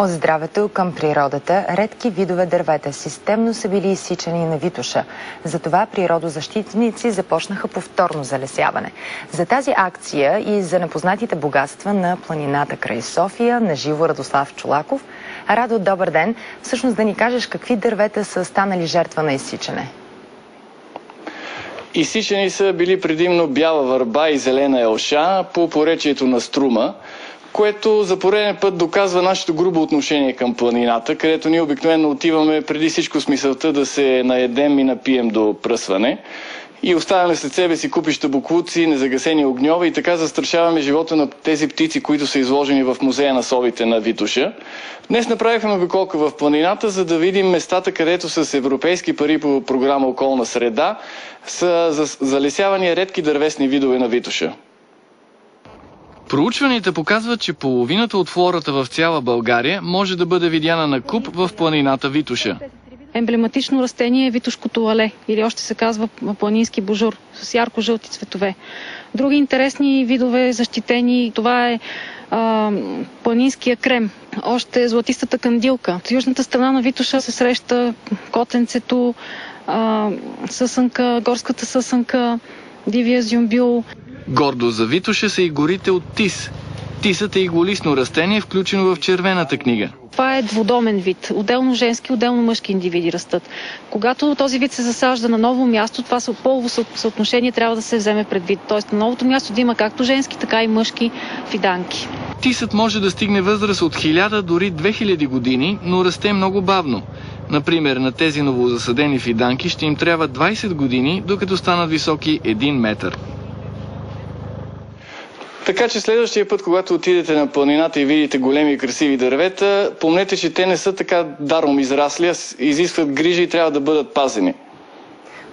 От здравето към природата, редки видове дървета системно са били изсичани на Витоша. Затова природозащитници започнаха повторно залесяване. За тази акция и за непознатите богатства на планината край София, на живо Радослав Чолаков. Радо, добър ден! Всъщност да ни кажеш какви дървета са станали жертва на изсичане? Изсичани са били предимно бяла върба и зелена елша по поречието на Струма, което за пореден път доказва нашето грубо отношение към планината, където ние обикновено отиваме преди всичко с мисълта да се наедем и напием до пръсване и оставяме след себе си купища боклуци, незагасени огньове и така застрашаваме живота на тези птици, които са изложени в музея на совите на Витоша. Днес направихме обиколка в планината, за да видим местата, където с европейски пари по програма Околна среда са залесявани редки дървесни видове на Витоша. Проучванията показват, че половината от флората в цяла България може да бъде видяна на куп в планината Витоша. Емблематично растение е витошкото лале, или още се казва планински божур, с ярко-жълти цветове. Други интересни видове защитени, това е планинския крем, още златистата кандилка. В южната страна на Витоша се среща котенцето, съсънка, горската съсънка, дивия зюмбюл. Гордо за Витоша са и горите от тис. Тисът е иглолистно растение, включено в червената книга. Това е двудомен вид. Отделно женски, отделно мъжки индивиди растат. Когато този вид се засажда на ново място, това полово съотношение трябва да се вземе предвид. Тоест на новото място да има както женски, така и мъжки фиданки. Тисът може да стигне възраст от 1000 дори 2000 години, но расте много бавно. Например, на тези новозасадени фиданки ще им трябва 20 години, докато станат високи 1 метър. Така че следващия път, когато отидете на планината и видите големи и красиви дървета, помнете, че те не са така даром израсли, а изискват грижи и трябва да бъдат пазени.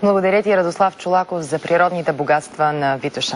Благодаря ти, Радослав Чолаков, за природните богатства на Витоша.